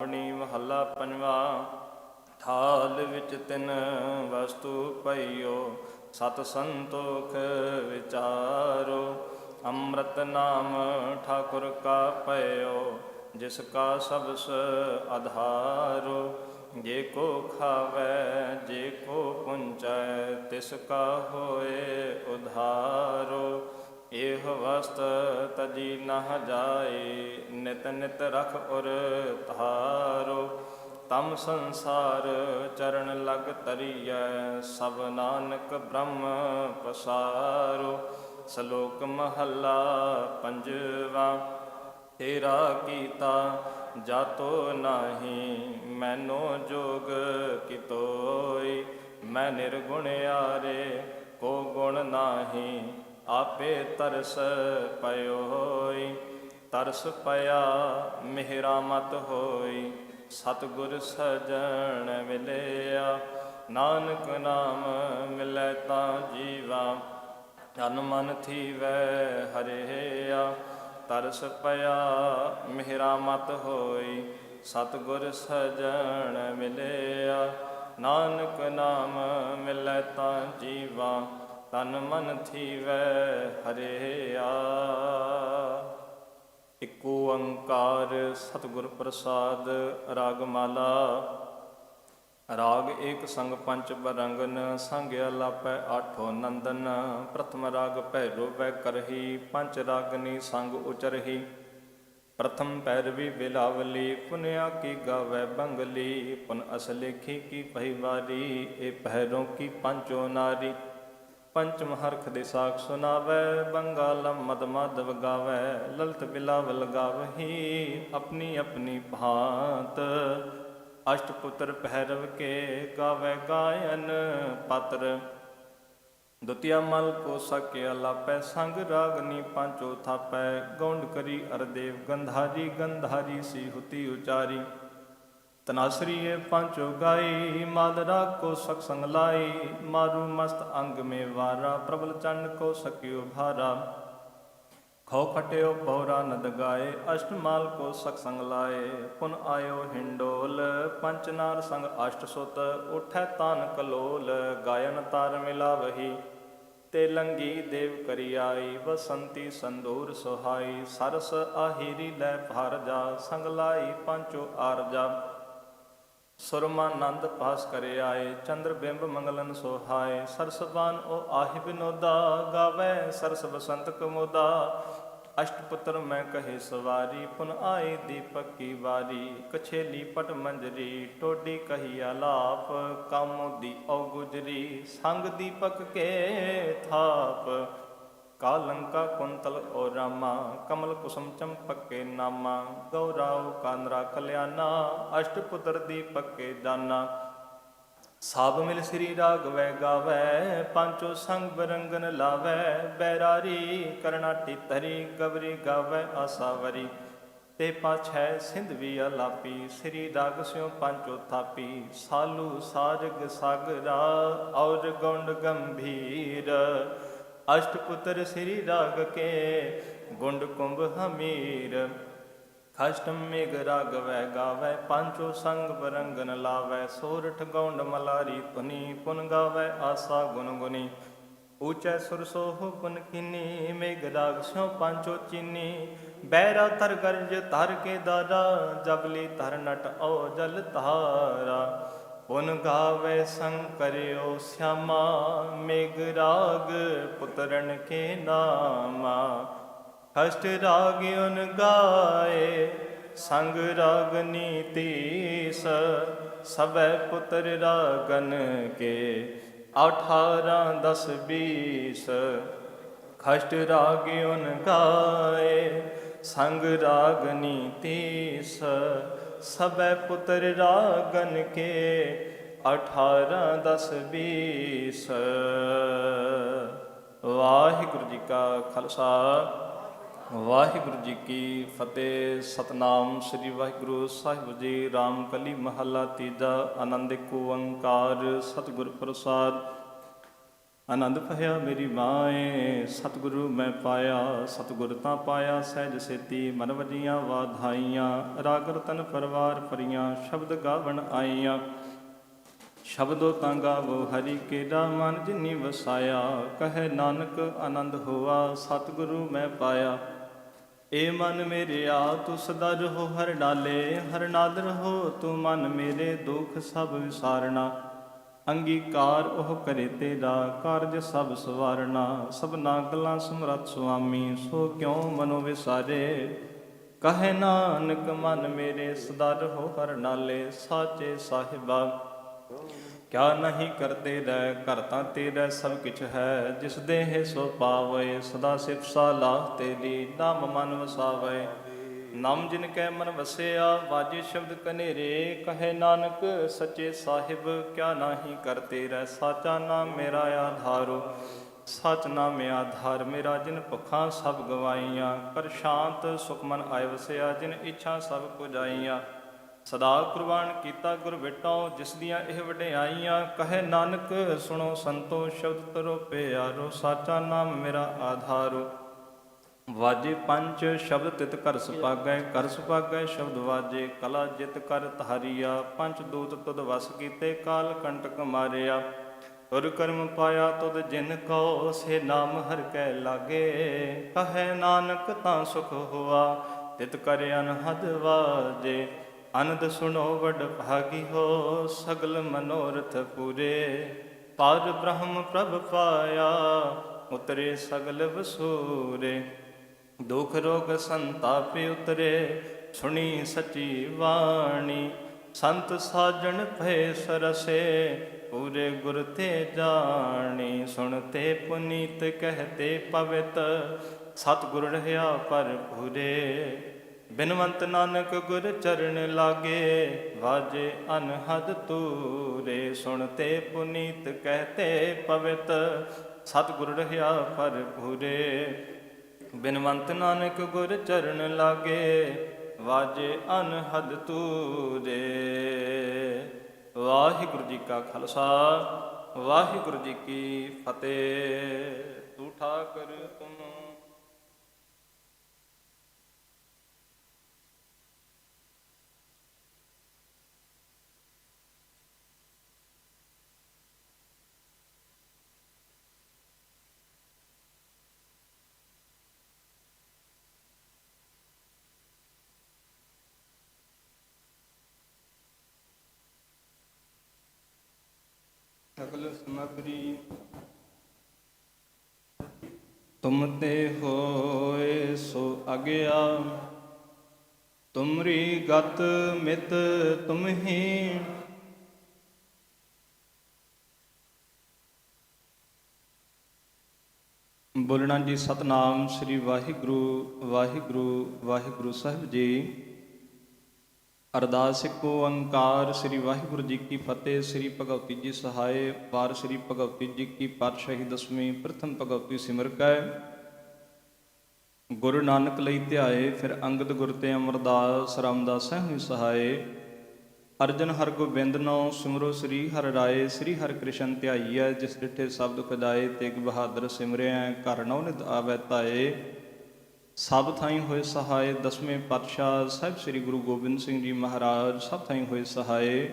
ਮਹੱਲਾ ਪੰਜਵਾ। ਥਾਲ ਵਿੱਚ ਤਿੰਨ ਵਸਤੂ ਪਈਓ, ਸਤ ਸੰਤੋਖ ਵਿਚਾਰੋ। ਅੰਮ੍ਰਿਤ ਨਾਮ ਠਾਕੁਰ ਕਾ ਪਇਓ, ਜਿਸ ਕਾ ਸਬਸ ਆਧਾਰੋ। ਜੇ ਕੋ ਖਾਵੈ ਜੇ ਕੋ ਪੁੰਚੈ, ਤਿਸ ਕਾ ਹੋਏ ਉਧਾਰੋ। ਇਹ ਵਸਤ ਤਜੀ ਨਹ ਜਾਏ, ਨਿਤ ਨਿਤ ਰਖ ਉਰ ਧਾਰੋ। ਤਮ ਸੰਸਾਰ ਚਰਨ ਲਗ ਤਰੀਐ, ਸਭ ਨਾਨਕ ਬ੍ਰਹਮ ਪਸਾਰੋ। ਸ਼ਲੋਕ ਮਹੱਲਾ ਪੰਜਵਾ। ਤੇਰਾ ਕੀਤਾ ਜਾਤੋ ਨਾਹੀ, ਮੈਨੋ ਜੋਗ ਕਿਤੋਈ। ਮੈਂ ਨਿਰਗੁਣਿਆਰੇ ਕੋ ਗੁਣ ਨਾਹੀ, ਆਪੇ ਤਰਸ ਪਇਓਈ। ਤਰਸ ਪਿਆ ਮਿਹਰਾ ਮਤ ਹੋਈ, ਸਤਿਗੁਰ ਸਜਣ ਮਿਲਿਆ। ਨਾਨਕ ਨਾਮ ਮਿਲੈ ਤਾਂ ਜੀਵਾ, ਤਨ ਮਨ ਥੀਵੈ ਹਰਿਆ। ਤਰਸ ਪਿਆ ਮਿਹਰਾ ਮਤ ਹੋਈ, ਸਤਿਗੁਰ ਸਜਣ ਮਿਲਿਆ। ਨਾਨਕ ਨਾਮ ਮਿਲੈ ਤਾਂ ਜੀਵਾ, ਤਨ ਮਨ ਥੀਵੈ ਹਰਿਆ। ਇਕ ਓੰਕਾਰ ਸਤਿਗੁਰ ਪ੍ਰਸਾਦ। ਰਾਗ ਮਾਲਾ। ਰਾਗ ਏਕ ਸੰਗ ਪੰਚ ਬਰੰਗਨ, ਸੰਗਿਆ ਲਾਪੈ ਆਠੋ ਨੰਦਨ। ਪ੍ਰਥਮ ਰਾਗ ਭੈਰੋ ਵੈ ਕਰਹੀ, ਪੰਚ ਰਾਗਨੀ ਸੰਗ ਉਚਰਹੀ। ਪ੍ਰਥਮ ਭੈਰਵੀ ਬਿਲਾਵਲੀ, ਪੁਨਿਆ ਕੀ ਗਾਵੈ ਬੰਗਲੀ। ਪੁਨ ਅਸਲੇਖੀ ਕੀ ਪਹਿਵਾਰੀ, ਇਹ ਭੈਰੋਂ ਕੀ ਪੰਚੋ ਨਾਰੀ। ਪੰਚਮ ਹਰਖ ਦੇ ਸਾਖ ਸੁਨਾਵੈ, ਬੰਗਾਲਮ ਮਦ ਮਾਧਵ ਗਾਵੈ। ਲਲਿਤ ਬਿਲਾਵਲ ਗਾਵਹੀ, ਆਪਣੀ ਆਪਣੀ ਭਾਂਤ। ਅਸ਼ਟਪੁੱਤਰ ਭੈਰਵ ਕੇ ਗਾਵੈ ਗਾਇਨ ਪਾਤਰ। ਦੁਤੀਆ ਮਲ ਕੋ ਸਕਿਆ ਲਾਪੈ, ਸੰਗ ਰਾਗਨੀ ਪਾਂਚੋ ਥਾਪੈ। ਗੌਂਡ ਕਰੀ ਅਰਦੇਵ ਗੰਧਾਰੀ, ਗੰਧਾਰੀ ਸੀ ਹੁਤੀ ਉਚਾਰੀ। ਤਨਾਸਰੀ ਇਹ ਪਾਂਚੋ ਗਾਈ, ਮਾਲ ਰਾਗ ਕੋ ਸਕ ਸੰਗ ਲਾਈ। ਮਾਰੂ ਮਸਤ ਅੰਗ ਮੇ ਵਾਰਾ, ਪ੍ਰਬਲ ਚੰਡ ਕੋ ਸਕਿਓ ਭਾਰਾ। ਖੋ ਖਟਿਓ ਪੌਰਾ ਨਦ ਗਾਏ, ਅਸ਼ਟਮਾਲ ਕੋ ਸਕ ਸੰਗ ਲਾਏ। ਪੁਨ ਆਇਓ ਹਿੰਡੋਲ, ਪੰਚ ਨਾਰ ਸੰਗ ਅਸ਼ਟ ਸੁਤ। ਉਠੈ ਤਾਨ ਕਲੋਲ, ਗਾਇਨ ਤਾਰ ਮਿਲਾਵਹੀ। ਤੇ ਲੰਗੀ ਦੇਵ ਕਰੀ ਆਈ, ਬਸੰਤੀ ਸੰਦੂਰ ਸੁਹਾਈ। ਸਰਸ ਆਹੀਰੀ ਲੈ ਭਾਰਜਾ, ਸੰਗ ਲਾਈ ਪੰਚੋ ਆਰਜਾ। ਸੁਰਮਾਨੰਦ ਪਾਸ ਕਰੇ ਆਏ, ਚੰਦਰ ਬਿੰਬ ਮੰਗਲਨ ਸੋਹਾਏ। ਸਰਸਬਾਨ ਓ ਆਹਿ ਬਿਨੋਦਾ, ਗਾਵੈ ਸਰਸ ਬਸੰਤ ਕਮੋਦਾ। ਅਸ਼ਟਪੁੱਤਰ ਮੈਂ ਕਹੇ ਸਵਾਰੀ, ਪੁਨ ਆਈ ਦੀਪਕ ਕੀ ਵਾਰੀ। ਕਛੇਲੀ ਪਟ ਮੰਜਰੀ, ਟੋਡੀ ਕਹੀ ਆਲਾਪ। ਕਾਮੋਦੀ ਔ ਗੁਜਰੀ, ਸੰਗ ਦੀਪਕ ਕੇ ਥਾਪ। ਕਾਲੰਕਾ ਕੁੰਤਲ ਓ ਰਾਮਾ, ਕਮਲ ਕੁਸਮ ਚੰਪਕ ਕੇ ਨਾਮਾ। ਗੌਰਾਉ ਕਾਨਰਾ ਕਲਿਆਣਾ, ਅਸ਼ਟਪੁੱਤਰ ਦੀਪਕ ਕੇ ਜਾਨਾ। ਸਭ ਮਿਲ ਸ੍ਰੀ ਰਾਗਵੈ ਗਾਵੈ, ਪਾਂਚੋ ਸੰਗ ਬਰੰਗਨ ਲਾਵੈ। ਬੈਰਾਰੀ ਕਰਨਾਟੀ ਧਰੀ, ਗਵਰੀ ਗਾਵੈ ਆਸਾਵਰੀ। ਤੇ ਪਾਛੈ ਸਿੰਧਵੀ ਆਲਾਪੀ, ਸ੍ਰੀ ਰਾਗ ਸਿਉ ਪਾਂਚੋ ਥਾਪੀ। ਸਾਲੂ ਸਾਰਗ ਸਾਗਰਾ, ਔਰ ਗੌਂਡ ਗੰਭੀਰ। ਅਸ਼ਟਪੁੱਤਰ ਸ੍ਰੀ ਰਾਗ ਕੇ, ਗੁੰਡ ਕੁੰਭ ਹਮੀਰ। ਅਸ਼ਟਮ ਮੇਘ ਰਾਗਵੈ ਗਾਵੈ, ਪਾਂਚੋ ਸੰਗ ਬਰੰਗਨ ਲਾਵੈ। ਸੋਰਠ ਗੌਂਡ ਮਲਾਰੀ ਧੁਨੀ, ਪੁਨ ਗਾਵੈ ਆਸਾ ਗੁਨ ਗੁਨੀ। ਊਚੈ ਸੁਰ ਸੋਹ ਪੁਨ ਕੀਨੀ, ਮੇਘ ਰਾਗ ਸਿਉ ਪਾਂਚੋ ਚੀਨੀ। ਬੈਰਾ ਧਰ ਗਰਜ ਧਰ ਕੇ ਦਾਰਾ, ਜਬਲੀ ਧਰ ਨਟ ਔ ਜਲ ਧਾਰਾ। ਪੁਨ ਗਾਵੈ ਸੰਗ ਕਰਿਓ ਸਿਆਮਾ, ਮੇਘ ਰਾਗ ਪੁੱਤਰਨ ਕੇ ਨਾਮਾ। ਅਸ਼ਟ ਰਾਗ ਉਨ ਗਾਏ, ਸੰਗ ਰਾਗਨੀ ਤੀਸ। ਸਭੈ ਪੁੱਤਰ ਰਾਗਨ ਕੇ, 18 10 20। ਖਸ਼ਟ ਰਾਗ ਉਨ ਗਾਏ, ਸੰਗ ਰਾਗਨੀ ਤੀਸ। ਸਭੈ ਪੁੱਤਰ ਰਾਗਨ ਕੇ, 18 10 20। ਵਾਹਿਗੁਰੂ ਜੀ ਕਾ ਖਾਲਸਾ, ਵਾਹਿਗੁਰੂ ਜੀ ਕੀ ਫਤਿਹ। ਸਤਨਾਮ ਸ੍ਰੀ ਵਾਹਿਗੁਰੂ ਸਾਹਿਬ ਜੀ। ਰਾਮ ਕਲੀ ਮਹੱਲਾ ਤੀਜਾ। ਆਨੰਦ ਏਕ ਓੰਕਾਰ ਸਤਿਗੁਰ ਪ੍ਰਸਾਦ। ਆਨੰਦ ਭਇਆ ਮੇਰੀ ਮਾਏ, ਸਤਿਗੁਰੂ ਮੈਂ ਪਾਇਆ। ਸਤਿਗੁਰ ਤਾਂ ਪਾਇਆ ਸਹਿਜ ਸੇਤੀ, ਮਨ ਵਜੀਆਂ ਵਾਧਾਈਆਂ। ਰਾਗ ਰਤਨ ਪਰਵਾਰ ਭਰੀਆਂ, ਸ਼ਬਦ ਗਾਵਣ ਆਈਆਂ। ਸ਼ਬਦੋ ਤਾਂ ਗਾਵੋ ਹਰੀ ਕੇਰਾ, ਮਨ ਜਿਨੀ ਵਸਾਇਆ। ਕਹੈ ਨਾਨਕ ਆਨੰਦ ਹੋਆ, ਸਤਿਗੁਰੂ ਮੈਂ ਪਾਇਆ। ਏ ਮਨ ਮੇਰਿਆ ਤੂੰ ਸਦਾ ਰਹੋ ਹਰ ਡਾਲੇ, ਹਰ ਨਾਦ ਰਹੋ ਤੂੰ ਮਨ ਮੇਰੇ, ਦੁਖ ਸਭ ਵਿਸਾਰਨਾ। ਅੰਗੀਕਾਰ ਉਹ ਕਰੇ ਤੇਰਾ, ਕਾਰਜ ਸਭ ਸਵਾਰਨਾ। ਸਭਨਾ ਗੱਲਾਂ ਸਮਰੱਥ ਸੁਆਮੀ, ਸੋ ਕਿਉ ਮਨੋ ਵਿਸਾਰੇ। ਕਹੈ ਨਾਨਕ ਮਨ ਮੇਰੇ, ਸਦਾ ਰਹੋ ਹਰ ਨਾਲੇ। ਸਾਚੇ ਸਾਹਿਬਾ ਕਿਆ ਨਹੀਂ ਕਰਦੇ ਰਹਿ, ਘਰ ਤਾਂ ਤੇਰਾ ਸਭ ਕਿਛ ਹੈ। ਜਿਸ ਦੇਹ ਸੋ ਪਾਵੇ, ਸਦਾ ਸਿਫਤ ਸਲਾਹ ਤੇਰੀ। ਨਾਮ ਮਨ ਵਸਾਵੇ, ਨਾਮ ਜਿਨ ਕੈ ਮਨ ਵਸਿਆ। ਵਾਜੇ ਸ਼ਬਦ ਕਨੇਰੇ, ਕਹੈ ਨਾਨਕ ਸੱਚੇ ਸਾਹਿਬ ਕਿਆ ਨਾਹੀ ਕਰਤੇ ਰਹਿ। ਸਾਚਾ ਨਾਮ ਮੇਰਾ ਆਧਾਰੋ, ਸਚ ਨਾਮ ਆਧਾਰ ਮੇਰਾ। ਜਿਨ ਭੁੱਖਾਂ ਸਭ ਗਵਾਈਆਂ, ਕਰ ਸ਼ਾਂਤ ਸੁਖ ਮਨ ਆਇ ਵਸਿਆ। ਜਿਨ ਇੱਛਾ ਸਭ ਪੁਜਾਈਆਂ, ਸਦਾ ਕੁਰਬਾਨ ਕੀਤਾ ਗੁਰ ਵਿਟੋ। ਜਿਸ ਦੀਆਂ ਇਹ ਵਡਿਆਈਆਂ, ਕਹੈ ਨਾਨਕ ਸੁਣੋ ਸੰਤੋ। ਸ਼ਬਦ ਤਰੋ ਪਿਆਰੋ, ਸਾਚਾ ਨਾਮ ਮੇਰਾ ਆਧਾਰੋ। ਵਾਜੇ ਪੰਚ ਸ਼ਬਦ ਤਿਤ ਘਰ ਸੁਪਾਗੈ, ਘਰ ਸੁਪਾਗੈ ਸ਼ਬਦ ਵਾਜੇ। ਕਲਾ ਜਿਤ ਕਰ ਧਾਰੀਆ, ਪੰਚ ਦੂਤ ਤੁਧ ਵਸ ਕੀਤੇ। ਕਾਲ ਕੰਟਕ ਮਾਰਿਆ, ਤੁਰ ਕਰਮ ਪਾਇਆ ਤੁਧ ਜਿਨ ਕਉ। ਸੇ ਨਾਮ ਹਰਿ ਕੈ ਲਾਗੇ, ਕਹੈ ਨਾਨਕ ਤਾਂ ਸੁਖ ਹੋਆ। ਤਿਤ ਕਰ ਅਨਹਦ ਵਾਜੇ, ਅਨੰਦ ਸੁਣੋ ਵਡ ਭਾਗੀ ਹੋ। ਸਗਲ ਮਨੋਰਥ ਪੂਰੇ, ਪਾਰ ਬ੍ਰਹਮ ਪ੍ਰਭ ਪਾਇਆ। ਉਤਰੇ ਸਗਲ ਵਸੂਰੇ, ਦੁਖ ਰੋਗ ਸੰਤਾਪ ਉਤਰੇ। ਸੁਣੀ ਸਚੀ ਬਾਣੀ, ਸੰਤ ਸਾਜਣ ਭਏ ਸਰਸੇ। ਪੂਰੇ ਗੁਰ ਤੇ ਜਾਣੀ, ਸੁਣਤੇ ਪੁਨੀਤ ਕਹਤੇ ਪਵਿੱਤ। ਸਤਿਗੁਰ ਰਹਿਆ ਭਰਪੂਰੇ, ਬਿਨਵੰਤ ਨਾਨਕ ਗੁਰ ਚਰਨ ਲਾਗੇ। ਵਾਜੇ ਅਨਹਦ ਤੂਰੇ, ਸੁਣਤੇ ਪੁਨੀਤ ਕਹਤੇ ਪਵਿੱਤ। ਸਤਿਗੁਰ ਰਹਿਆ ਭਰਪੂਰੇ, ਬਿਨਵੰਤ ਨਾਨਕ ਗੁਰ ਚਰਨ ਲਾਗੇ। ਵਾਜੇ ਅਨਹਦ ਤੂਰੇ। ਵਾਹਿਗੁਰੂ ਜੀ ਕਾ ਖਾਲਸਾ, ਵਾਹਿਗੁਰੂ ਜੀ ਕੀ ਫਤਿਹ। ਤੂੰ ਠਾਕੁਰ ਤੁਮ ਸਗਲ ਸਮਗਰੀ। ਤੁਮ ਤੇ ਹੋਏ ਸੋ ਅਗਿਆ, ਤੁਮਰੀ ਗਤ ਮਿਤ ਤੁਮ ਹੀ। ਬੋਲਣਾ ਜੀ ਸਤਨਾਮ ਸ੍ਰੀ ਵਾਹਿਗੁਰੂ ਵਾਹਿਗੁਰੂ ਵਾਹਿਗੁਰੂ ਸਾਹਿਬ ਜੀ। ਅਰਦਾਸ ਏਕ ਓੰਕਾਰ ਸ੍ਰੀ ਵਾਹਿਗੁਰੂ ਜੀ ਕੀ ਫਤਿਹ। ਸ੍ਰੀ ਭਗਵਤੀ ਜੀ ਸਹਾਏ। ਵਾਰ ਸ੍ਰੀ ਭਗਵਤੀ ਜੀ ਕੀ ਪਾਤਸ਼ਾਹੀ ਦਸਵੀਂ ਪ੍ਰਥਮ ਭਗਵਤੀ ਸਿਮਰ ਕੈ। ਗੁਰੂ ਨਾਨਕ ਲਈ ਧਿਆਏ, ਫਿਰ ਅੰਗਦ ਗੁਰ ਤੇ ਅਮਰਦਾਸ। ਰਾਮਦਾਸ ਸਹਿਣੀ ਸਹਾਏ। ਅਰਜਨ ਹਰਗੋਬਿੰਦ ਨੋ ਸਿਮਰੋ ਸ੍ਰੀ ਹਰਿ ਰਾਏ। ਸ੍ਰੀ ਹਰਿ ਕ੍ਰਿਸ਼ਨ ਧਿਆਈਐ, ਜਿਸ ਡਿਠੇ ਸ਼ਬਦ ਖੁਦਾਏ। ਤੇਗ ਬਹਾਦਰ ਸਿਮਰਿਆ, ਘਰ ਨੌ ਨਿਤ ਆਵੈ ਤਾਏ। ਸਭ ਥਾਈਂ ਹੋਏ ਸਹਾਏ, ਦਸਵੇਂ ਪਾਤਸ਼ਾਹ ਸਾਹਿਬ ਸ੍ਰੀ ਗੁਰੂ ਗੋਬਿੰਦ ਸਿੰਘ ਜੀ ਮਹਾਰਾਜ। ਸਭ ਥਾਈਂ ਹੋਏ ਸਹਾਏ।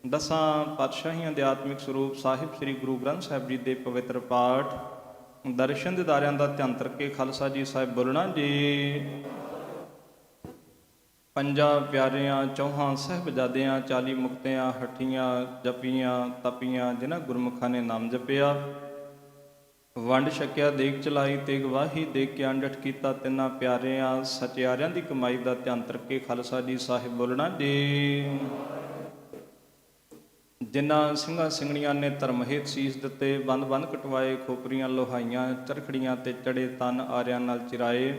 ਦਸਾਂ ਪਾਤਸ਼ਾਹੀਆਂ ਦੇ ਆਤਮਿਕ ਸਰੂਪ ਸਾਹਿਬ ਸ੍ਰੀ ਗੁਰੂ ਗ੍ਰੰਥ ਸਾਹਿਬ ਜੀ ਦੇ ਪਵਿੱਤਰ ਪਾਠ ਦਰਸ਼ਨ ਦਿਦਾਰਿਆਂ ਦਾ ਧਿਆਨ ਕਰਕੇ ਖਾਲਸਾ ਜੀ ਸਾਹਿਬ ਬੋਲਣਾ ਜੀ। ਪੰਜਾਂ ਪਿਆਰਿਆਂ ਚੌਹਾਂ ਸਾਹਿਬਜ਼ਾਦਿਆਂ, 40 ਮੁਕਤਿਆਂ ਹੱਠੀਆਂ ਜਪੀਆਂ ਤਪੀਆਂ। ਜਿਨ੍ਹਾਂ ਗੁਰਮੁਖਾਂ ਨੇ ਨਾਮ ਜਪਿਆ, ਵੰਡ ਛਕਿਆ ਦੇਗ ਚਲਾਈ। ਤੇ ਗਵਾਹੀ ਦੇ ਕੇ ਅੰਡਠ ਕੀਤਾ ਤਿੰਨਾਂ ਪਿਆਰਿਆਂ ਸਚਿਆਰਿਆਂ ਦੀ ਕਮਾਈ ਦਾ ਧਿਆਨ ਕਰਕੇ ਖਾਲਸਾ ਜੀ ਸਾਹਿਬ ਬੋਲਣਾ ਜੀ। ਜਿਨ੍ਹਾਂ ਸਿੰਘਾਂ ਸਿੰਘਣੀਆਂ ਨੇ ਧਰਮ ਹੇਤ ਸੀਸ ਦਿੱਤੇ, ਬੰਦ ਬੰਦ ਕਟਵਾਏ, ਖੋਪਰੀਆਂ ਲੋਹਾਈਆਂ, ਚਰਖੜੀਆਂ ਤੇ ਚੜੇ ਤਨ ਆਰਿਆਂ ਨਾਲ ਚਿਰਾਏ।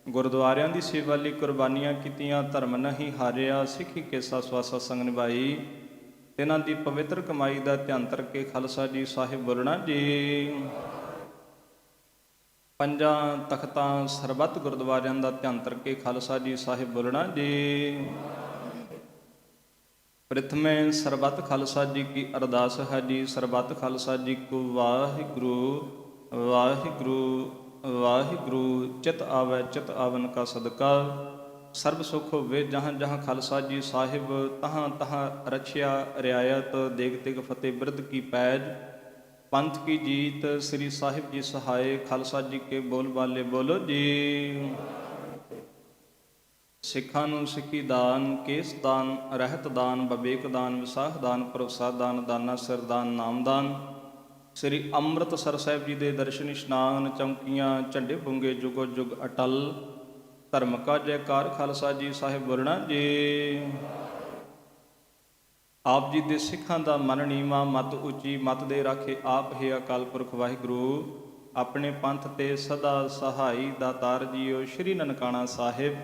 ਗੁਰਦੁਆਰਿਆਂ ਦੀ ਸੇਵਾ ਲਈ ਕੁਰਬਾਨੀਆਂ ਕੀਤੀਆਂ, ਧਰਮ ਨਹੀਂ ਹਾਰਿਆ। ਸਿੱਖੀ ਕੇਸਾ ਸਵਾਸਾ ਸੰਗ ਨਿਭਾਈ। ਤਿਨਾਂ ਦੀ ਪਵਿੱਤਰ ਕਮਾਈ ਦਾ ਧਿਆਨ ਕਰਕੇ ਖਾਲਸਾ ਜੀ ਸਾਹਿਬ ਬੋਲਣਾ ਜੀ। ਪੰਜਾਂ ਤਖਤਾਂ ਸਰਬੱਤ ਗੁਰਦੁਆਰਿਆਂ ਦਾ ਧਿਆਨ ਕਰਕੇ ਖਾਲਸਾ ਜੀ ਸਾਹਿਬ ਬੋਲਣਾ ਜੀ। ਪ੍ਰਥਮੇ ਸਰਬੱਤ ਖਾਲਸਾ ਜੀ ਕੀ ਅਰਦਾਸ ਹੈ ਜੀ। ਸਰਬੱਤ ਖਾਲਸਾ ਜੀ ਕੋ ਵਾਹਿਗੁਰੂ ਵਾਹਿਗੁਰੂ ਵਾਹਿਗੁਰੂ। ਚਿਤ ਆਵੈ ਚਿਤ ਆਵਨ ਕਾ ਸਦਕਾ, ਸਰਬ ਸੁਖ ਹੋਵੇ ਜਹਾਂ ਜਹਾਂ ਖਾਲਸਾ ਜੀ ਸਾਹਿਬ, ਤਹਾਂ ਤਹਾਂ ਰਛਿਆ ਰਿਆਇਤ, ਦੇਗ ਤਿਗ ਫਤਿਹ ਬਿਰਧ ਕੀ ਪੈਜ, ਪੰਥ ਕੀ ਜੀਤ, ਸ੍ਰੀ ਸਾਹਿਬ ਜੀ ਸਹਾਏ, ਖਾਲਸਾ ਜੀ ਕੇ ਬੋਲ ਬਾਲੇ ਬੋਲੋ ਜੀ। ਸਿੱਖਾਂ ਨੂੰ ਸਿੱਖੀ ਦਾਨ, ਕੇਸ ਦਾਨ, ਰਹਿਤ ਦਾਨ, ਬਵੇਕ ਦਾਨ, ਵਿਸਾਖ ਦਾਨ, ਭਰੋਸਾ ਦਾਨ, ਦਾਨਾ ਸਿਰ ਦਾਨ, ਨਾਮਦਾਨ। ਸ੍ਰੀ ਅੰਮ੍ਰਿਤਸਰ ਸਾਹਿਬ ਜੀ ਦੇ ਦਰਸ਼ਨ ਇਸ਼ਨਾਨ, ਚੌਂਕੀਆਂ, ਝੰਡੇ ਬੁੰਗੇ ਜੁਗੋ ਜੁਗ ਅਟਲ, ਧਰਮ ਕਾ ਜੈਕਾਰ ਖਾਲਸਾ ਜੀ ਸਾਹਿਬ ਬੋਲਣਾ ਜੀ। ਆਪ ਜੀ ਦੇ ਸਿੱਖਾਂ ਦਾ ਮਨ ਨੀਵਾਂ, ਮਤ ਉੱਚੀ, ਮਤ ਦੇ ਰਾਖੇ ਆਪ ਹੀ ਅਕਾਲ ਪੁਰਖ ਵਾਹਿਗੁਰੂ। ਆਪਣੇ ਪੰਥ ਤੇ ਸਦਾ ਸਹਾਈ ਦਾਤਾਰ ਜੀਓ ਸ਼੍ਰੀ ਨਨਕਾਣਾ ਸਾਹਿਬ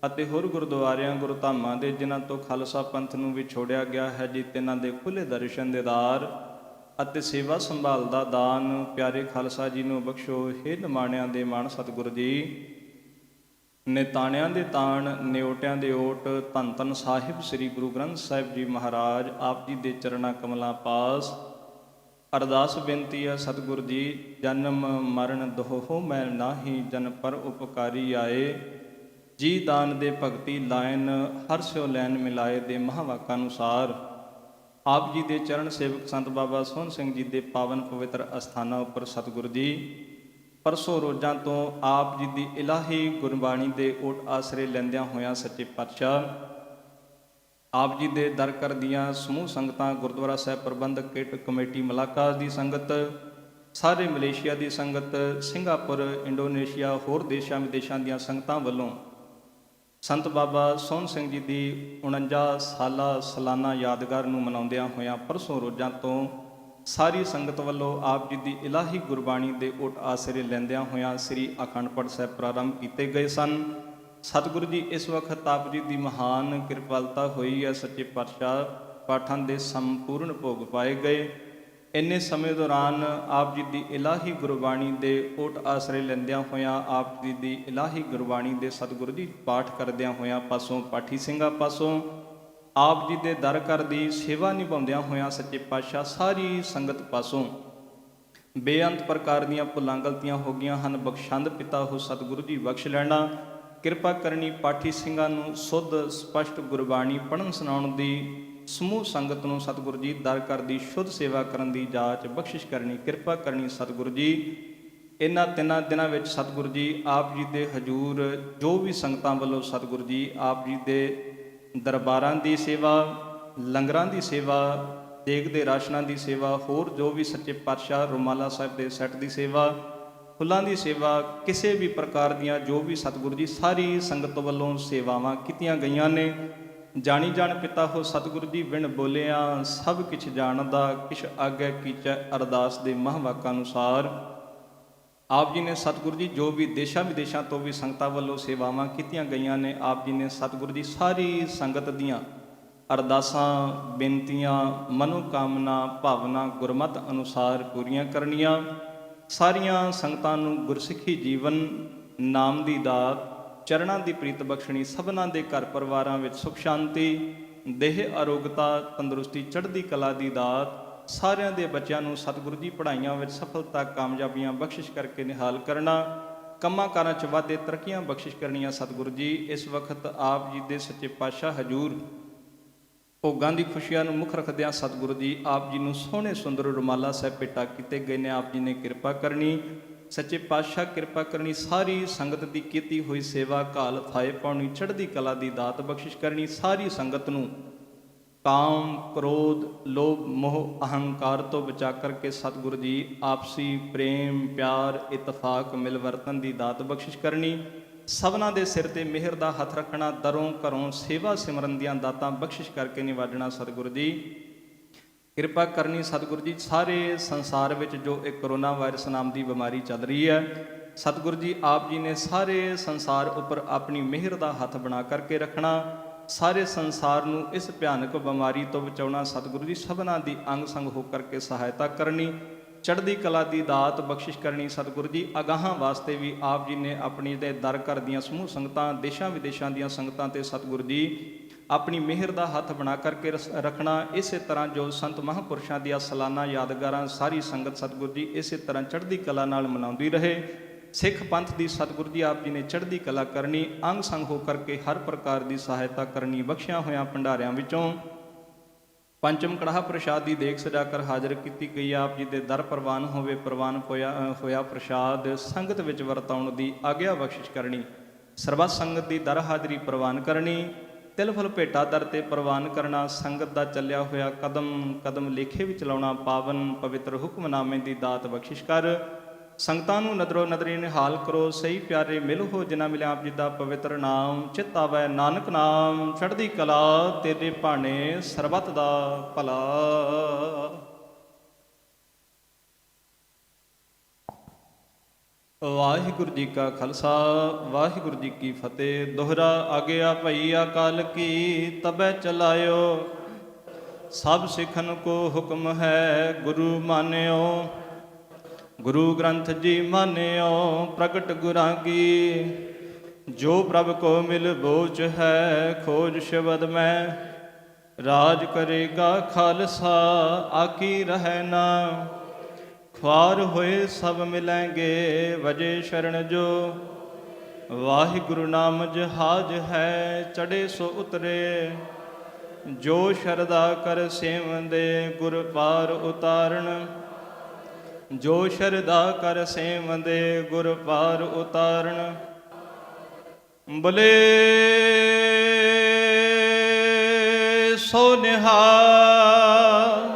ਅਤੇ ਹੋਰ ਗੁਰਦੁਆਰਿਆਂ ਗੁਰਧਾਮਾਂ ਦੇ ਜਿਨ੍ਹਾਂ ਤੋਂ ਖਾਲਸਾ ਪੰਥ ਨੂੰ ਵਿਛੋੜਿਆ ਗਿਆ ਹੈ ਜੀ, ਤਿੰਨਾਂ ਦੇ ਖੁੱਲ੍ਹੇ ਦਰਸ਼ਨ ਦੀਦਾਰ ਅਤੇ ਸੇਵਾ ਸੰਭਾਲ ਦਾ ਦਾਨ ਪਿਆਰੇ ਖਾਲਸਾ ਜੀ ਨੂੰ ਬਖਸ਼ੋ। ਹੇ ਨਿਮਾਣਿਆਂ ਦੇ ਮਾਣ ਸਤਿਗੁਰੂ ਜੀ, ਨਿਤਾਣਿਆਂ ਦੇ ਤਾਣ, ਨਿਓਟਿਆਂ ਦੇ ਓਟ, ਧੰਨ ਧੰਨ ਸਾਹਿਬ ਸ੍ਰੀ ਗੁਰੂ ਗ੍ਰੰਥ ਸਾਹਿਬ ਜੀ ਮਹਾਰਾਜ ਆਪ ਜੀ ਦੇ ਚਰਨਾਂ ਕਮਲਾਂ ਪਾਸ ਅਰਦਾਸ ਬੇਨਤੀ ਹੈ ਸਤਿਗੁਰੂ ਜੀ। ਜਨਮ ਮਰਨ ਦੋਹੋ ਮੈਂ ਨਾਹੀ, ਜਨ ਪਰ ਉਪਕਾਰੀ ਆਏ, ਜੀ ਦਾਨ ਦੇ ਭਗਤੀ ਲਾਇਨ, ਹਰ ਸਿਓ ਲੈਨ ਮਿਲਾਏ ਦੇ ਮਹਾਵਾਕਾਂ ਅਨੁਸਾਰ। ਆਪ ਜੀ ਦੇ ਚਰਨ ਸੇਵਕ ਸੰਤ ਬਾਬਾ ਸੋਹਣ ਸਿੰਘ ਜੀ ਦੇ ਪਾਵਨ ਪਵਿੱਤਰ ਅਸਥਾਨਾਂ ਉੱਪਰ ਸਤਿਗੁਰੂ ਜੀ ਪਰਸੋਂ ਰੋਜ਼ਾਂ ਤੋਂ ਆਪ ਜੀ ਦੀ ਇਲਾਹੀ ਗੁਰਬਾਣੀ ਦੇ ਓਟ ਆਸਰੇ ਲੈਂਦਿਆਂ ਹੋਇਆਂ ਸੱਚੇ ਪਾਤਸ਼ਾਹ ਆਪ ਜੀ ਦੇ ਦਰ ਕਰ ਦੀਆਂ ਸਮੂਹ ਸੰਗਤਾਂ, ਗੁਰਦੁਆਰਾ ਸਾਹਿਬ ਪ੍ਰਬੰਧਕ ਕਮੇਟੀ ਮਲਾਕਾ ਦੀ ਸੰਗਤ, ਸਾਰੇ ਮਲੇਸ਼ੀਆ ਦੀ ਸੰਗਤ, ਸਿੰਗਾਪੁਰ, ਇੰਡੋਨੇਸ਼ੀਆ, ਹੋਰ ਦੇਸ਼ਾਂ ਵਿਦੇਸ਼ਾਂ ਦੀਆਂ ਸੰਗਤਾਂ ਵੱਲੋਂ ਸੰਤ ਬਾਬਾ ਸੋਹਣ ਸਿੰਘ ਜੀ ਦੀ 49 ਸਾਲਾ ਸਾਲਾਨਾ ਯਾਦਗਾਰ ਨੂੰ ਮਨਾਉਂਦਿਆਂ ਹੋਇਆਂ ਪਰਸੋਂ ਰੋਜ਼ਾਂ ਤੋਂ ਸਾਰੀ ਸੰਗਤ ਵੱਲੋਂ ਆਪ ਜੀ ਦੀ ਇਲਾਹੀ ਗੁਰਬਾਣੀ ਦੇ ਓਟ ਆਸਰੇ ਲੈਂਦਿਆਂ ਹੋਇਆਂ ਸ੍ਰੀ ਅਖੰਡ ਪਾਠ ਸਾਹਿਬ ਪ੍ਰਾਰੰਭ ਕੀਤੇ ਗਏ ਸਨ। ਸਤਿਗੁਰੂ ਜੀ ਇਸ ਵਕਤ ਆਪ ਜੀ ਦੀ ਮਹਾਨ ਕਿਰਪਾਲਤਾ ਹੋਈ ਹੈ, ਸੱਚੇ ਪਾਤਸ਼ਾਹ ਪਾਠਾਂ ਦੇ ਸੰਪੂਰਨ ਭੋਗ ਪਾਏ ਗਏ। ਇੰਨੇ ਸਮੇਂ ਦੌਰਾਨ ਆਪ ਜੀ ਦੀ ਇਲਾਹੀ ਗੁਰਬਾਣੀ ਦੇ ਓਟ ਆਸਰੇ ਲੈਂਦਿਆਂ ਹੋਇਆਂ ਆਪ ਜੀ ਦੀ ਇਲਾਹੀ ਗੁਰਬਾਣੀ ਦੇ ਸਤਿਗੁਰੂ ਜੀ ਪਾਠ ਕਰਦਿਆਂ ਹੋਇਆਂ ਪਾਸੋਂ ਪਾਠੀ ਸਿੰਘਾਂ ਪਾਸੋਂ ਆਪ ਜੀ ਦੇ ਦਰ ਕਰ ਦੀ ਸੇਵਾ ਨਿਭਾਉਂਦਿਆਂ ਹੋਇਆਂ ਸੱਚੇ ਪਾਤਸ਼ਾਹ ਸਾਰੀ ਸੰਗਤ ਪਾਸੋਂ ਬੇਅੰਤ ਪ੍ਰਕਾਰ ਦੀਆਂ ਭੁੱਲਾਂ ਗਲਤੀਆਂ ਹੋ ਗਈਆਂ ਹਨ। ਬਖਸ਼ੰਦ ਪਿਤਾ ਹੋ ਸਤਿਗੁਰੂ ਜੀ ਬਖਸ਼ ਲੈਣਾ, ਕਿਰਪਾ ਕਰਨੀ। ਪਾਠੀ ਸਿੰਘਾਂ ਨੂੰ ਸੁੱਧ ਸਪਸ਼ਟ ਗੁਰਬਾਣੀ ਪੜ੍ਹਨ ਸੁਣਾਉਣ ਦੀ ਸਮੂਹ ਸੰਗਤ ਨੂੰ ਸਤਿਗੁਰੂ ਜੀ ਦਰ ਕਰ ਦੀ ਸ਼ੁੱਧ ਸੇਵਾ ਕਰਨ ਦੀ ਜਾਚ ਬਖਸ਼ਿਸ਼ ਕਰਨੀ, ਕਿਰਪਾ ਕਰਨੀ ਸਤਿਗੁਰੂ ਜੀ। ਇਹਨਾਂ 3 ਦਿਨਾਂ ਵਿੱਚ ਸਤਿਗੁਰੂ ਜੀ ਆਪ ਜੀ ਦੇ ਹਜੂਰ ਜੋ ਵੀ ਸੰਗਤਾਂ ਵੱਲੋਂ ਸਤਿਗੁਰੂ ਜੀ ਆਪ ਜੀ ਦੇ ਦਰਬਾਰਾਂ ਦੀ ਸੇਵਾ, ਲੰਗਰਾਂ ਦੀ ਸੇਵਾ, ਦੇਗ ਦੇ ਰਾਸ਼ਨਾਂ ਦੀ ਸੇਵਾ, ਹੋਰ ਜੋ ਵੀ ਸੱਚੇ ਪਾਤਸ਼ਾਹ ਰੁਮਾਲਾ ਸਾਹਿਬ ਦੇ ਸੈੱਟ ਦੀ ਸੇਵਾ, ਫੁੱਲਾਂ ਦੀ ਸੇਵਾ, ਕਿਸੇ ਵੀ ਪ੍ਰਕਾਰ ਦੀਆਂ ਜੋ ਵੀ ਸਤਿਗੁਰੂ ਜੀ ਸਾਰੀ ਸੰਗਤ ਵੱਲੋਂ ਸੇਵਾਵਾਂ ਕੀਤੀਆਂ ਗਈਆਂ ਨੇ। ਜਾਣੀ ਜਾਣ ਪਿਤਾ ਹੋ ਸਤਿਗੁਰੂ ਜੀ ਬਿਨ ਬੋਲਿਆ ਸਭ ਕਿਛ ਜਾਣਦਾ, ਕਿਛ ਆਗੇ ਕੀਚੈ ਅਰਦਾਸ ਦੇ ਮਹਾਵਾਕਾਂ ਅਨੁਸਾਰ। ਆਪ ਜੀ ਨੇ ਸਤਿਗੁਰੂ ਜੀ ਜੋ ਵੀ ਦੇਸ਼ਾਂ ਵਿਦੇਸ਼ਾਂ ਤੋਂ ਵੀ ਸੰਗਤਾਂ ਵੱਲੋਂ ਸੇਵਾਵਾਂ ਕੀਤੀਆਂ ਗਈਆਂ ਨੇ, ਆਪ ਜੀ ਨੇ ਸਤਿਗੁਰੂ ਜੀ ਸਾਰੀ ਸੰਗਤ ਦੀਆਂ ਅਰਦਾਸਾਂ, ਬੇਨਤੀਆਂ, ਮਨੋਕਾਮਨਾ, ਭਾਵਨਾ ਗੁਰਮਤ ਅਨੁਸਾਰ ਪੂਰੀਆਂ ਕਰਨੀਆਂ। ਸਾਰੀਆਂ ਸੰਗਤਾਂ ਨੂੰ ਗੁਰਸਿੱਖੀ ਜੀਵਨ, ਨਾਮ ਦੀ ਦਾਤ, ਚਰਨਾਂ ਦੀ ਪ੍ਰੀਤ ਬਖਸ਼ਣੀ, ਸਭਨਾਂ ਦੇ ਘਰ ਪਰਿਵਾਰਾਂ ਵਿੱਚ ਸੁਖ ਸ਼ਾਂਤੀ, ਦੇਹ ਅਰੋਗਤਾ, ਤੰਦਰੁਸਤੀ, ਚੜ੍ਹਦੀ ਕਲਾ ਦੀ ਦਾਤ, ਸਾਰਿਆਂ ਦੇ ਬੱਚਿਆਂ ਨੂੰ ਸਤਿਗੁਰੂ ਜੀ ਪੜ੍ਹਾਈਆਂ ਵਿੱਚ ਸਫਲਤਾ, ਕਾਮਯਾਬੀਆਂ ਬਖਸ਼ਿਸ਼ ਕਰਕੇ ਨਿਹਾਲ ਕਰਨਾ, ਕੰਮਾਂ ਕਾਰਾਂ 'ਚ ਵਾਧੇ, ਤਰੱਕੀਆਂ ਬਖਸ਼ਿਸ਼ ਕਰਨੀਆਂ ਸਤਿਗੁਰੂ ਜੀ। ਇਸ ਵਕਤ ਆਪ ਜੀ ਦੇ ਸੱਚੇ ਪਾਤਸ਼ਾਹ ਹਜੂਰ ਭੋਗਾਂ ਦੀ ਖੁਸ਼ੀਆਂ ਨੂੰ ਮੁੱਖ ਰੱਖਦਿਆਂ ਸਤਿਗੁਰੂ ਜੀ ਆਪ ਜੀ ਨੂੰ ਸੋਹਣੇ ਸੁੰਦਰ ਰੁਮਾਲਾ ਸਾਹਿਬ ਭੇਟਾ ਕੀਤੇ ਗਏ ਨੇ। ਆਪ ਜੀ ਨੇ ਕਿਰਪਾ ਕਰਨੀ, ਸੱਚੇ ਪਾਤਸ਼ਾਹ ਕਿਰਪਾ ਕਰਨੀ। ਸਾਰੀ ਸੰਗਤ ਦੀ ਕੀਤੀ ਹੋਈ ਸੇਵਾ ਘਾਲ ਥਾਏ ਪਾਉਣੀ, ਚੜ੍ਹਦੀ ਕਲਾ ਦੀ ਦਾਤ ਬਖਸ਼ਿਸ਼ ਕਰਨੀ। ਸਾਰੀ ਸੰਗਤ ਨੂੰ ਕਾਮ, ਕ੍ਰੋਧ, ਲੋਭ, ਮੋਹ, ਅਹੰਕਾਰ ਤੋਂ ਬਚਾ ਕਰਕੇ ਸਤਿਗੁਰੂ ਜੀ ਆਪਸੀ ਪ੍ਰੇਮ, ਪਿਆਰ, ਇਤਫਾਕ, ਮਿਲਵਰਤਨ ਦੀ ਦਾਤ ਬਖਸ਼ਿਸ਼ ਕਰਨੀ। ਸਭਨਾਂ ਦੇ ਸਿਰ ਤੇ ਮਿਹਰ ਦਾ ਹੱਥ ਰੱਖਣਾ, ਦਰੋਂ ਘਰੋਂ ਸੇਵਾ ਸਿਮਰਨ ਦੀਆਂ ਦਾਤਾਂ ਬਖਸ਼ਿਸ਼ ਕਰਕੇ ਨਿਵਾਜਣਾ ਸਤਿਗੁਰੂ ਜੀ। ਕਿਰਪਾ ਕਰਨੀ ਸਤਿਗੁਰੂ ਜੀ। ਸਾਰੇ ਸੰਸਾਰ ਵਿੱਚ ਜੋ ਇਹ ਕਰੋਨਾ ਵਾਇਰਸ ਨਾਮ ਦੀ ਬਿਮਾਰੀ ਚੱਲ ਰਹੀ ਹੈ, ਸਤਿਗੁਰੂ ਜੀ ਆਪ ਜੀ ਨੇ ਸਾਰੇ ਸੰਸਾਰ ਉੱਪਰ ਆਪਣੀ ਮਿਹਰ ਦਾ ਹੱਥ ਬਣਾ ਕਰਕੇ ਰੱਖਣਾ। ਸਾਰੇ ਸੰਸਾਰ ਨੂੰ ਇਸ ਭਿਆਨਕ ਬਿਮਾਰੀ ਤੋਂ ਬਚਾਉਣਾ ਸਤਿਗੁਰੂ ਜੀ। ਸਭਨਾਂ ਦੀ ਅੰਗ ਸੰਗ ਹੋ ਕਰਕੇ ਸਹਾਇਤਾ ਕਰਨੀ, ਚੜ੍ਹਦੀ ਕਲਾ ਦੀ ਦਾਤ ਬਖਸ਼ਿਸ਼ ਕਰਨੀ ਸਤਿਗੁਰੂ ਜੀ। ਅਗਾਹਾਂ ਵਾਸਤੇ ਵੀ ਆਪ ਜੀ ਨੇ ਆਪਣੀ ਦੇ ਦਰ ਘਰ ਦੀਆਂ ਸਮੂਹ ਸੰਗਤਾਂ, ਦੇਸ਼ਾਂ ਵਿਦੇਸ਼ਾਂ ਦੀਆਂ ਸੰਗਤਾਂ ਤੇ ਸਤਿਗੁਰੂ ਜੀ ਆਪਣੀ ਮਿਹਰ ਦਾ ਹੱਥ ਬਣਾ ਕਰਕੇ ਰੱਖਣਾ। ਇਸੇ ਤਰ੍ਹਾਂ ਜੋ ਸੰਤ ਮਹਾਂਪੁਰਸ਼ਾਂ ਦੀਆਂ ਸਾਲਾਨਾ ਯਾਦਗਾਰਾਂ ਸਾਰੀ ਸੰਗਤ ਸਤਿਗੁਰੂ ਜੀ ਇਸੇ ਤਰ੍ਹਾਂ ਚੜ੍ਹਦੀ ਕਲਾ ਨਾਲ ਮਨਾਉਂਦੀ ਰਹੇ। ਸਿੱਖ ਪੰਥ ਦੀ ਸਤਿਗੁਰੂ ਜੀ ਆਪ ਜੀ ਨੇ ਚੜ੍ਹਦੀ ਕਲਾ ਕਰਨੀ, ਅੰਗ ਸੰਗ ਹੋ ਕਰਕੇ ਹਰ ਪ੍ਰਕਾਰ ਦੀ ਸਹਾਇਤਾ ਕਰਨੀ। ਬਖਸ਼ਿਆ ਹੋਇਆਂ ਭੰਡਾਰਿਆਂ ਵਿੱਚੋਂ ਪੰਚਮ ਕੜਾਹ ਪ੍ਰਸ਼ਾਦ ਦੀ ਦੇਗ ਸਜਾ ਕਰ ਹਾਜ਼ਰ ਕੀਤੀ ਗਈ। ਆਪ ਜੀ ਦੇ ਦਰ ਪ੍ਰਵਾਨ ਹੋਵੇ, ਪ੍ਰਵਾਨ ਹੋਇਆ ਪ੍ਰਸ਼ਾਦ ਸੰਗਤ ਵਿੱਚ ਵਰਤਾਉਣ ਦੀ ਆਗਿਆ ਬਖਸ਼ਿਸ਼ ਕਰਨੀ। ਸਰਬੱਤ ਸੰਗਤ ਦੀ ਦਰ ਹਾਜ਼ਰੀ ਪ੍ਰਵਾਨ ਕਰਨੀ। ਤਿਲ ਫੁੱਲ ਭੇਟਾ ਦਰ ਤੇ ਪ੍ਰਵਾਨ ਕਰਨਾ। ਸੰਗਤ ਦਾ ਚੱਲਿਆ ਹੋਇਆ ਕਦਮ ਕਦਮ ਲੇਖੇ ਵਿੱਚ ਲਾਉਣਾ। ਪਾਵਨ ਪਵਿੱਤਰ ਹੁਕਮਨਾਮੇ ਦੀ ਦਾਤ ਬਖਸ਼ਿਸ਼ ਕਰ। ਸੰਗਤਾਂ ਨੂੰ ਨਦਰੋ ਨਦਰੀ ਨਿਹਾਲ ਕਰੋ। ਸਹੀ ਪਿਆਰੇ ਮਿਲ ਹੋ ਜਿਨ੍ਹਾਂ ਮਿਲਿਆ ਆਪ ਜੀ ਦਾ ਪਵਿੱਤਰ ਨਾਮ। ਚਿੱਤ ਆਵੈ ਨਾਨਕ ਨਾਮ, ਚੜ੍ਹਦੀ ਕਲਾ ਤੇਰੇ ਭਾਣੇ, ਸਰਬੱਤ ਦਾ ਭਲਾ। ਵਾਹਿਗੁਰੂ ਜੀ ਕਾ ਖਾਲਸਾ, ਵਾਹਿਗੁਰੂ ਜੀ ਕੀ ਫਤਿਹ। ਦੋਹਰਾ ਆਗਿਆ ਭਈ ਅਕਾਲ ਕੀ, ਤਬੈ ਚਲਾਇਓ ਸਭ ਸਿੱਖਨ ਕੋ ਹੁਕਮ ਹੈ। ਗੁਰੂ ਮਾਨਿਓ ਗੁਰੂ ਗ੍ਰੰਥ ਜੀ ਮਾਨਿਓ, ਪ੍ਰਗਟ ਗੁਰਾਂ ਕੀ ਜੋ ਪ੍ਰਭ ਕੋ ਮਿਲ ਬੋਚ ਹੈ। ਖੋਜ ਸ਼ਬਦ ਮੈਂ ਰਾਜ ਕਰੇਗਾ ਖਾਲਸਾ, ਆਕੀ ਰਹਿ ਨਾ ख्वार होए सब मिलेंगे। वजे शरण जो वाहिगुरु नाम जहाज है, चढ़े सो उतरे जो शरदा कर सेवंदे। गुर पार उतारण जो शरदा कर सेवंदे, गुर पार उतारण। बोले सो निहाल।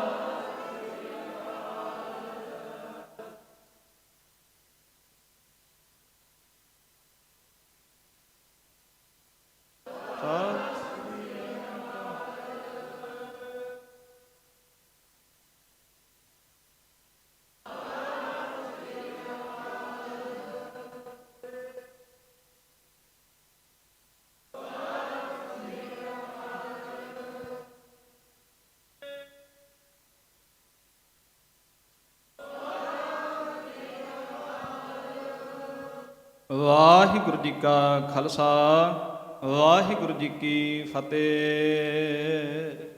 ਵਾਹਿਗੁਰੂ ਜੀ ਕਾ ਖਾਲਸਾ, ਵਾਹਿਗੁਰੂ ਜੀ ਕੀ ਫਤਿਹ।